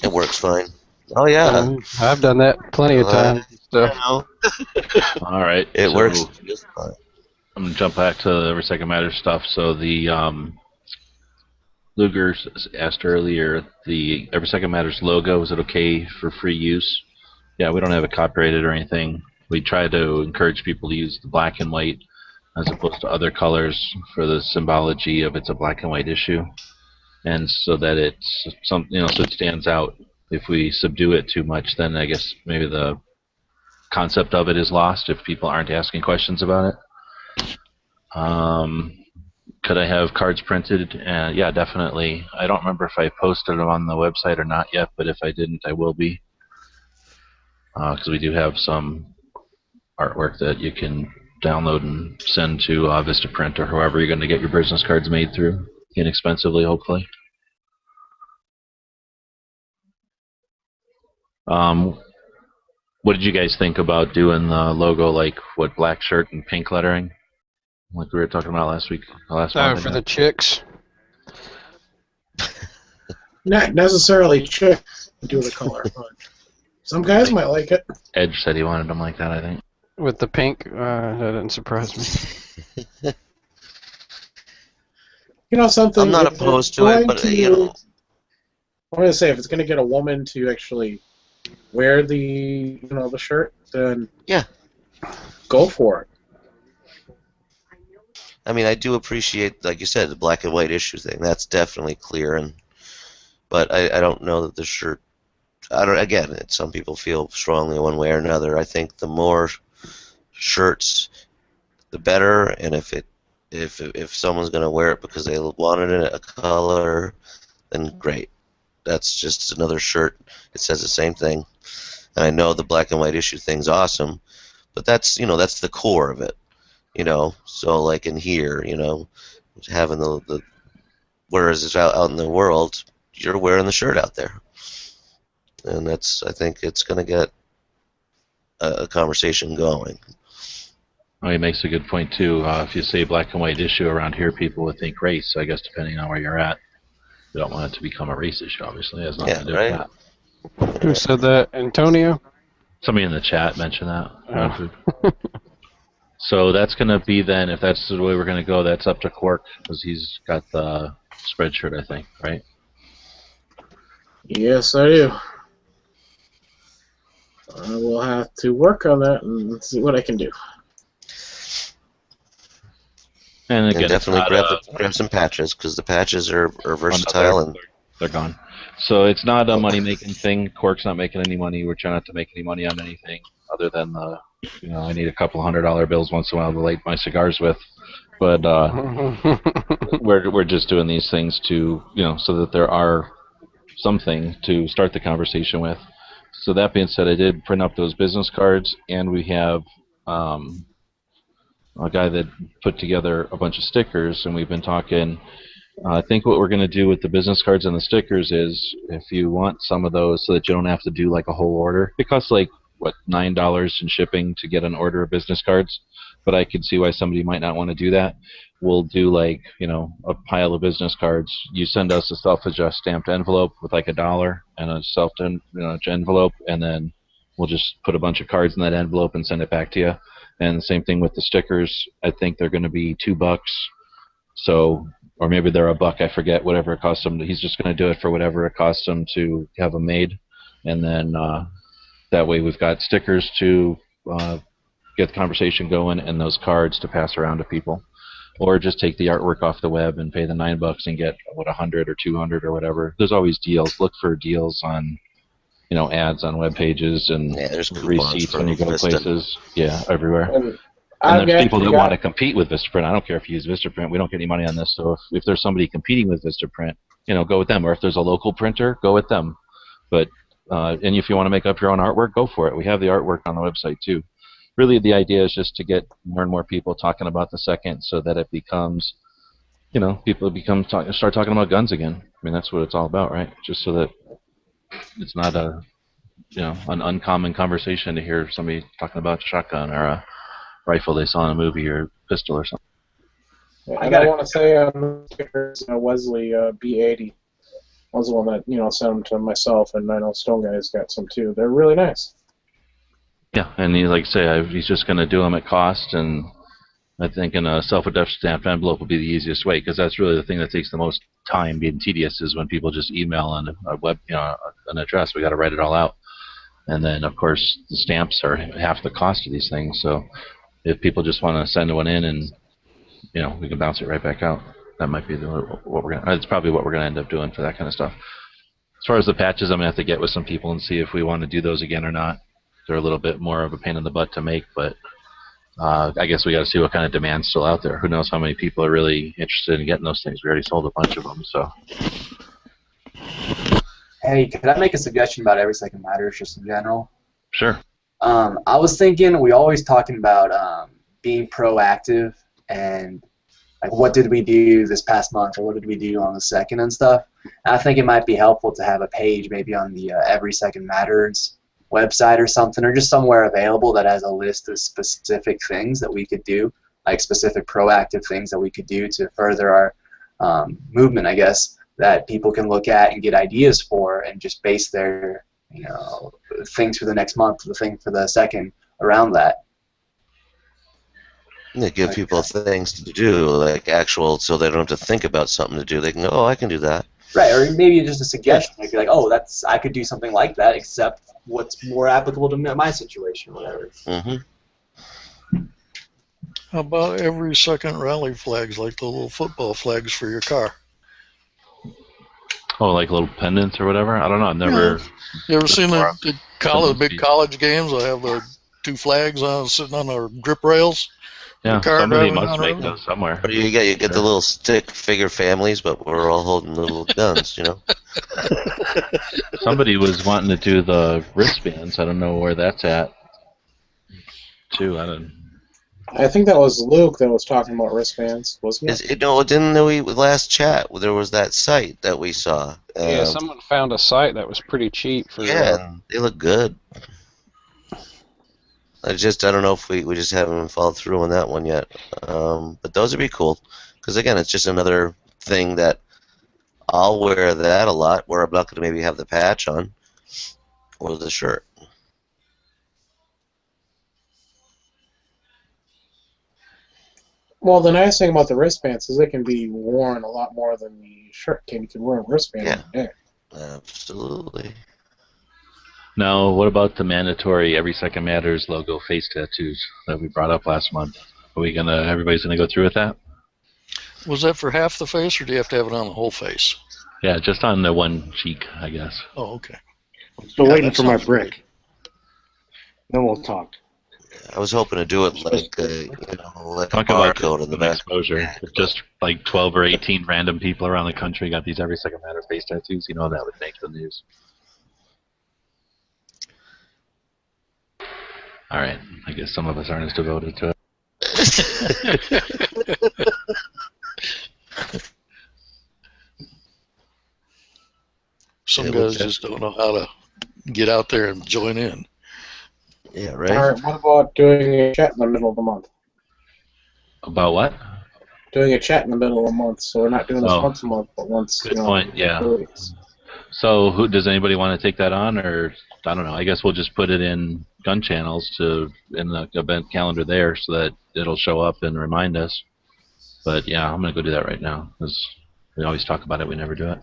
It works fine. Oh, yeah. I've done that plenty of times. So. All right. It works just fine. I'm going to jump back to the Every Second Matters stuff. So the Luger asked earlier, the Every Second Matters logo, is it okay for free use? Yeah, we don't have it copyrighted or anything. We try to encourage people to use the black and white as opposed to other colors for the symbology of it's a black and white issue, and so that it's so it stands out. If we subdue it too much, then I guess maybe the concept of it is lost if people aren't asking questions about it. Could I have cards printed? Yeah, definitely. I don't remember if I posted them on the website or not yet, but if I didn't, I will be, because we do have some artwork that you can download and send to Vistaprint or whoever you're going to get your business cards made through, inexpensively, hopefully. What did you guys think about doing the logo, like what, black shirt and pink lettering, like we were talking about last week? For the chicks. Not necessarily chick do the color, but some guys might like it. Edge said he wanted them like that, I think. With the pink, that didn't surprise me. Something. I'm not opposed to it, but I'm going to say, if it's going to get a woman to actually wear the the shirt, then yeah, go for it. I mean, I do appreciate, like you said, the black and white issue thing. That's definitely clear, but I don't know that the shirt. Again, some people feel strongly one way or another. I think the more shirts, the better. And if someone's going to wear it because they wanted it a color, then great. That's just another shirt. It says the same thing. And I know the black and white issue thing's awesome, but that's that's the core of it. So like in here, having the whereas it's out in the world, you're wearing the shirt out there. And I think it's going to get a conversation going. Oh, he makes a good point too. If you say black and white issue around here, people would think race. I guess depending on where you're at, you don't want it to become a race issue. Obviously, it has nothing to do with that. Who said that? Antonio? Somebody in the chat mentioned that. Oh. So that's going to be then, if that's the way we're going to go, that's up to Quark because he's got the spread shirt, I think, right? Yes, I do. I will have to work on that and see what I can do. And again, definitely grab some patches because the patches are versatile and they're gone. So it's not a money-making thing. Quark's not making any money. We're trying not to make any money on anything other than the, I need a couple $100 bills once in a while to light my cigars with. But we're just doing these things to, so that there are something to start the conversation with. So that being said, I did print up those business cards, and we have a guy that put together a bunch of stickers, and we've been talking. I think what we're going to do with the business cards and the stickers is, if you want some of those so that you don't have to do like a whole order, it costs like, what, $9 in shipping to get an order of business cards, but I could see why somebody might not want to do that. We'll do like, a pile of business cards. You send us a self-addressed stamped envelope with like $1 and a self-addressed envelope, and then we'll just put a bunch of cards in that envelope and send it back to you. And the same thing with the stickers. I think they're going to be $2. So, or maybe they're $1. I forget, whatever it costs him. He's just going to do it for whatever it costs him to have them made, and then that way we've got stickers to get the conversation going, and those cards to pass around to people. Or just take the artwork off the web and pay the $9 and get, what, 100 or 200 or whatever. There's always deals. Look for deals on, ads on web pages and Yeah, there's coupons receipts for when you go Vista. places. Yeah, everywhere. And And I've there's people that actually want got to compete with Vistaprint. I don't care if you use Vistaprint. We don't get any money on this. So if there's somebody competing with Vistaprint, go with them. Or if there's a local printer, go with them. But and if you want to make up your own artwork, go for it. We have the artwork on the website too. Really, the idea is just to get more and more people talking about the second, so that it becomes, people start talking about guns again. I mean, that's what it's all about, right? Just so that it's not an uncommon conversation to hear somebody talking about a shotgun or a rifle they saw in a movie or a pistol or something. And I want to say Wesley B80 was the one that sent them to myself, and I know Stone Guy's got some too. They're really nice. Yeah, and he's just going to do them at cost, and I think in a self-addressed stamped envelope will be the easiest way, because that's really the thing that takes the most time, being tedious, is when people just email on a web, an address. We got to write it all out, and then of course the stamps are half the cost of these things. So if people just want to send one in, and we can bounce it right back out. That might be what we're gonna. It's probably what we're gonna end up doing for that kind of stuff. As far as the patches, I'm gonna have to get with some people and see if we want to do those again or not. They're a little bit more of a pain in the butt to make, but I guess we got to see what kind of demand's still out there. Who knows how many people are really interested in getting those things? We already sold a bunch of them, so. Hey, could I make a suggestion about Every Second Matters, just in general? Sure. I was thinking, we always talking about being proactive and like what did we do this past month, or what did we do on the second and stuff. And I think it might be helpful to have a page maybe on the Every Second Matters website or something, or just somewhere available that has a list of specific things that we could do, like specific proactive things that we could do to further our movement, I guess, that people can look at and get ideas for, and just base their things for the next month, the thing for the second around that. They give people things to do, like actual, so they don't have to think about something to do. They can go, oh, I can do that. Right, or maybe just a suggestion. Like, I could do something like that, except what's more applicable to my situation, or whatever. Mm-hmm. How about every second rally flags, like the little football flags for your car? Oh, like little pendants or whatever? I don't know. I've never. Yeah. You ever seen the big college games? I have the two flags sitting on our grip rails. Yeah, somebody must make those somewhere. Or you get the little stick figure families, but we're all holding little guns, Somebody was wanting to do the wristbands. I don't know where that's at. Too, I think that was Luke that was talking about wristbands, wasn't it? Didn't we last chat? There was that site that we saw. Yeah, someone found a site that was pretty cheap for. Yeah, they look good. I don't know if we just haven't followed through on that one yet. But those would be cool, because again, it's just another thing that I'll wear that a lot, where I'm not going to maybe have the patch on or the shirt. Well, the nice thing about the wristbands is they can be worn a lot more than the shirt can. You can wear a wristband. Yeah, absolutely. Now, what about the mandatory Every Second Matters logo face tattoos that we brought up last month? Are we everybody's gonna go through with that? Was that for half the face, or do you have to have it on the whole face? Yeah, just on the one cheek, I guess. Oh, okay. Still waiting for my brick. Then we'll talk. I was hoping to do it like Talk a about barcode in the back. Exposure. If just like 12 or 18 random people around the country got these Every Second Matter face tattoos, that would make the news. All right, I guess some of us aren't as devoted to it. Some guys just don't know how to get out there and join in. Yeah, right. All right, what about doing a chat in the middle of the month? About what? Doing a chat in the middle of the month, so we're not doing this once a month, but once. Good point. Yeah. So, does anybody want to take that on, or I don't know? I guess we'll just put it in gun channels in the event calendar there, so that it'll show up and remind us. But yeah, I'm gonna go do that right now, because we always talk about it, we never do it.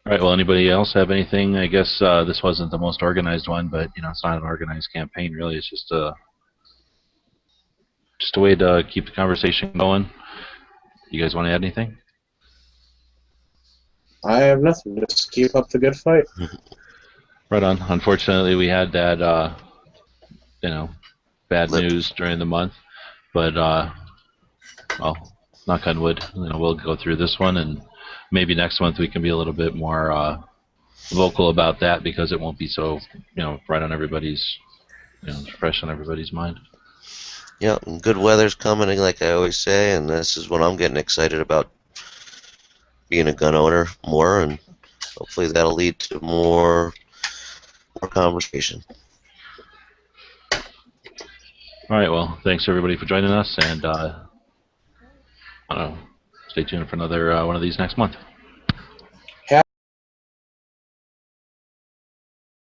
All right. Well, anybody else have anything? I guess this wasn't the most organized one, but it's not an organized campaign really. It's just a way to keep the conversation going. You guys want to add anything? I have nothing. Just keep up the good fight. Right on. Unfortunately, we had that, bad Lip. news during the month, but well, knock on wood. We'll go through this one, and maybe next month we can be a little bit more vocal about that because it won't be so, right on everybody's, fresh on everybody's mind. Yeah, and good weather's coming, like I always say, and this is when I'm getting excited about being a gun owner more, and hopefully that'll lead to more conversation. All right. Well, thanks everybody for joining us, and I don't know, stay tuned for another one of these next month.